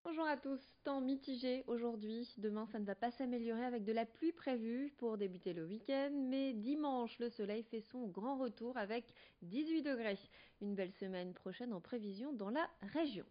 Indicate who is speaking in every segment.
Speaker 1: Bonjour à tous, temps mitigé aujourd'hui. Demain, ça ne va pas s'améliorer avec de la pluie prévue pour débuter le week-end, mais dimanche, le soleil fait son grand retour avec 18 degrés. Une belle semaine prochaine en prévision dans la région.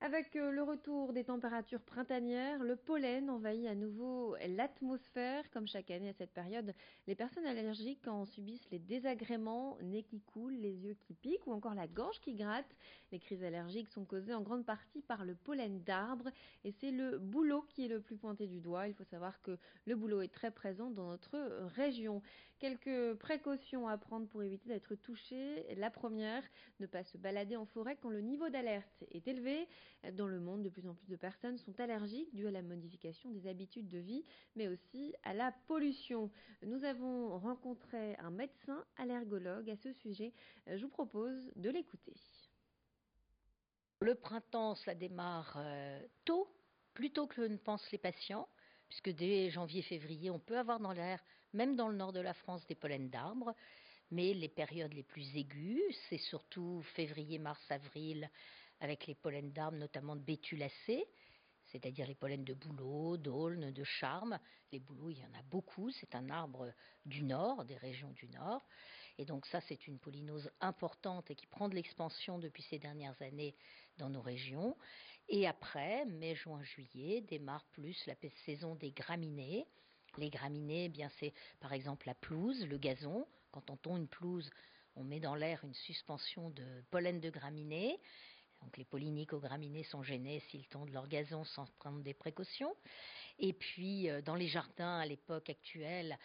Speaker 1: Avec le retour des températures printanières, le pollen envahit à nouveau l'atmosphère. Comme chaque année à cette période, les personnes allergiques en subissent les désagréments, nez qui coule, les yeux qui piquent ou encore la gorge qui gratte. Les crises allergiques sont causées en grande partie par le pollen d'arbres et c'est le bouleau qui est le plus pointé du doigt. Il faut savoir que le bouleau est très présent dans notre région. Quelques précautions à prendre pour éviter d'être touché. La première, ne pas se balader en forêt quand le niveau d'alerte est élevé. Dans le monde, de plus en plus de personnes sont allergiques dû à la modification des habitudes de vie, mais aussi à la pollution. Nous avons rencontré un médecin allergologue à ce sujet. Je vous propose de l'écouter.
Speaker 2: Le printemps, ça démarre tôt, plus tôt que ne pensent les patients, puisque dès janvier-février, on peut avoir dans l'air, même dans le nord de la France, des pollens d'arbres. Mais les périodes les plus aiguës, c'est surtout février, mars, avril, avec les pollens d'arbres, notamment de bétulacées, c'est-à-dire les pollens de bouleau, d'aulne, de charme. Les bouleaux, il y en a beaucoup, c'est un arbre du nord, des régions du nord. Et donc ça, c'est une pollinose importante et qui prend de l'expansion depuis ces dernières années dans nos régions. Et après, mai, juin, juillet, démarre plus la saison des graminées. Les graminées, eh bien c'est par exemple la pelouse, le gazon. Quand on tond une pelouse, on met dans l'air une suspension de pollen de graminées. Donc les pollinicograminés sont gênés s'ils tondent leur gazon sans prendre des précautions. Et puis dans les jardins à l'époque actuelle,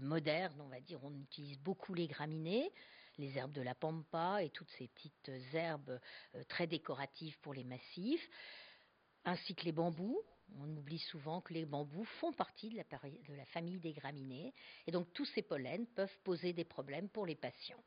Speaker 2: moderne, on va dire, on utilise beaucoup les graminées, les herbes de la pampa et toutes ces petites herbes très décoratives pour les massifs, ainsi que les bambous. On oublie souvent que les bambous font partie de la famille des graminées. Et donc tous ces pollens peuvent poser des problèmes pour les patients.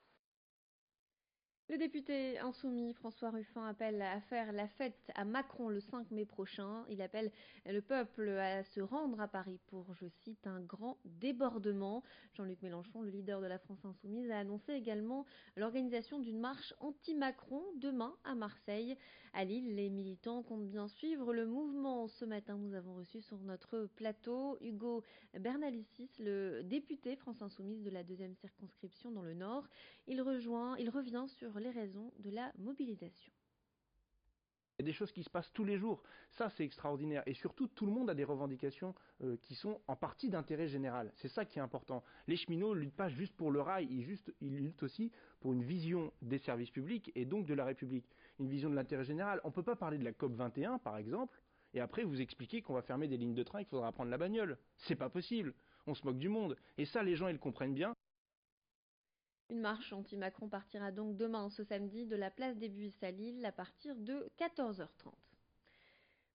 Speaker 1: Le député insoumis François Ruffin appelle à faire la fête à Macron le 5 mai prochain. Il appelle le peuple à se rendre à Paris pour, je cite, un grand débordement. Jean-Luc Mélenchon, le leader de la France insoumise, a annoncé également l'organisation d'une marche anti-Macron demain à Marseille. À Lille, les militants comptent bien suivre le mouvement. Ce matin, nous avons reçu sur notre plateau Hugo Bernalicis, le député France insoumise de la 2e circonscription dans le Nord. Il revient sur les raisons de la mobilisation.
Speaker 3: Il y a des choses qui se passent tous les jours. Ça, c'est extraordinaire. Et surtout, tout le monde a des revendications qui sont en partie d'intérêt général. C'est ça qui est important. Les cheminots ne luttent pas juste pour le rail, ils luttent aussi pour une vision des services publics et donc de la République. Une vision de l'intérêt général. On ne peut pas parler de la COP 21, par exemple, et après vous expliquer qu'on va fermer des lignes de train et qu'il faudra prendre la bagnole. C'est pas possible. On se moque du monde. Et ça, les gens, ils le comprennent bien.
Speaker 1: Une marche anti-Macron partira donc demain, ce samedi, de la place des Buisses à Lille à partir de 14h30.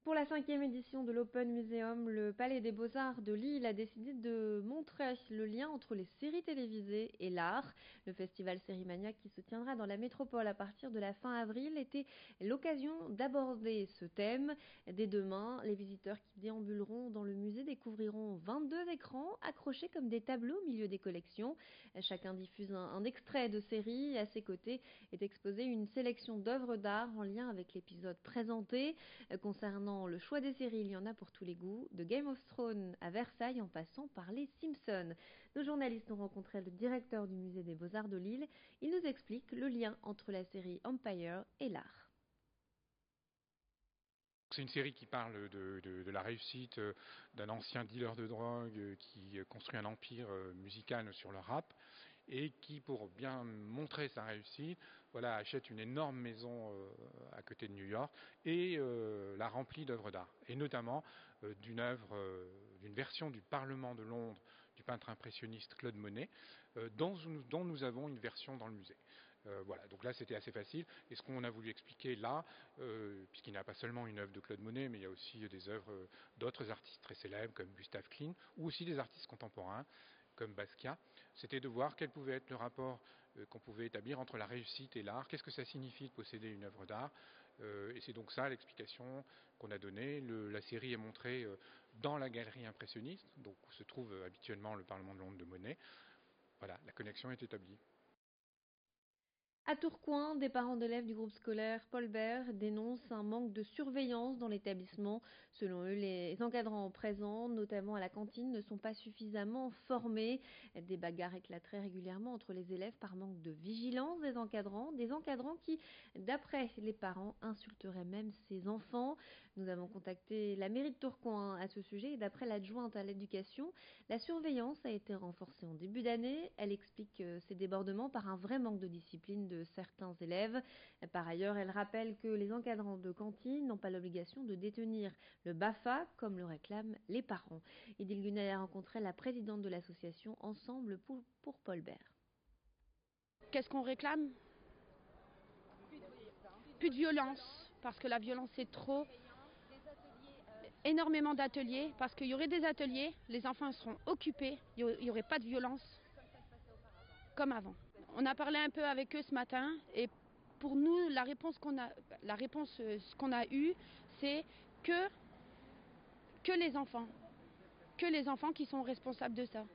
Speaker 1: Pour la 5e édition de l'Open Museum, le Palais des Beaux-Arts de Lille a décidé de montrer le lien entre les séries télévisées et l'art. Le festival Sérimania qui se tiendra dans la métropole à partir de la fin avril était l'occasion d'aborder ce thème. Dès demain, les visiteurs qui déambuleront dans le musée découvriront 22 écrans accrochés comme des tableaux au milieu des collections. Chacun diffuse un extrait de série. À ses côtés est exposée une sélection d'œuvres d'art en lien avec l'épisode présenté. Concernant le choix des séries, il y en a pour tous les goûts, de Game of Thrones à Versailles en passant par les Simpsons. Nos journalistes ont rencontré le directeur du musée des Beaux-Arts de Lille. Il nous explique le lien entre la série Empire et l'art.
Speaker 4: C'est une série qui parle de la réussite d'un ancien dealer de drogue qui construit un empire musical sur le rap et qui, pour bien montrer sa réussite, voilà, achète une énorme maison à côté de New York et la remplit d'œuvres d'art. Et notamment d'une version du Parlement de Londres du peintre impressionniste Claude Monet, dont nous avons une version dans le musée. Voilà, donc là c'était assez facile. Et ce qu'on a voulu expliquer là, puisqu'il n'y a pas seulement une œuvre de Claude Monet, mais il y a aussi des œuvres d'autres artistes très célèbres comme Gustave Klimt, ou aussi des artistes contemporains comme Basquiat, c'était de voir quel pouvait être le rapport qu'on pouvait établir entre la réussite et l'art, qu'est-ce que ça signifie de posséder une œuvre d'art, et c'est donc ça l'explication qu'on a donnée. La série est montrée dans la galerie impressionniste, donc où se trouve habituellement le Parlement de Londres de Monet. Voilà, la connexion est établie.
Speaker 1: À Tourcoing, des parents d'élèves du groupe scolaire Paul Bert dénoncent un manque de surveillance dans l'établissement. Selon eux, les encadrants présents, notamment à la cantine, ne sont pas suffisamment formés. Des bagarres éclateraient régulièrement entre les élèves par manque de vigilance des encadrants qui, d'après les parents, insulteraient même ces enfants. Nous avons contacté la mairie de Tourcoing à ce sujet et d'après l'adjointe à l'éducation, la surveillance a été renforcée en début d'année. Elle explique ces débordements par un vrai manque de discipline de certains élèves. Par ailleurs, elle rappelle que les encadrants de cantine n'ont pas l'obligation de détenir le BAFA comme le réclament les parents. Idil Gunay a rencontré la présidente de l'association Ensemble pour Paul Bert.
Speaker 5: Qu'est-ce qu'on réclame? Plus de violence, parce que la violence c'est trop. Énormément d'ateliers, parce qu'il y aurait des ateliers, les enfants seront occupés, il n'y aurait pas de violence comme avant. On a parlé un peu avec eux ce matin et pour nous la réponse ce qu'on a eue, c'est que les enfants qui sont responsables de ça.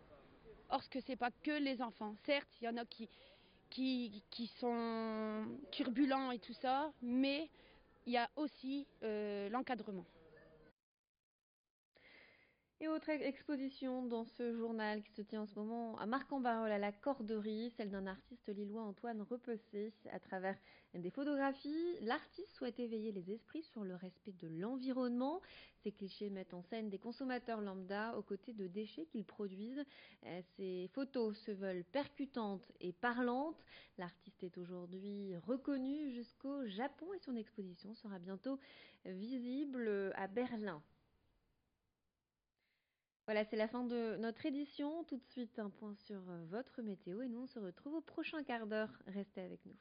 Speaker 5: Or ce que c'est pas que les enfants. Certes, il y en a qui sont turbulents et tout ça, mais il y a aussi l'encadrement.
Speaker 1: Et autre exposition dans ce journal qui se tient en ce moment à Marcq-en-Barœul à la Corderie, celle d'un artiste lillois Antoine Repessé. À travers des photographies, l'artiste souhaite éveiller les esprits sur le respect de l'environnement. Ces clichés mettent en scène des consommateurs lambda aux côtés de déchets qu'ils produisent. Ces photos se veulent percutantes et parlantes. L'artiste est aujourd'hui reconnu jusqu'au Japon et son exposition sera bientôt visible à Berlin. Voilà, c'est la fin de notre édition. Tout de suite, un point sur votre météo et nous, on se retrouve au prochain quart d'heure. Restez avec nous.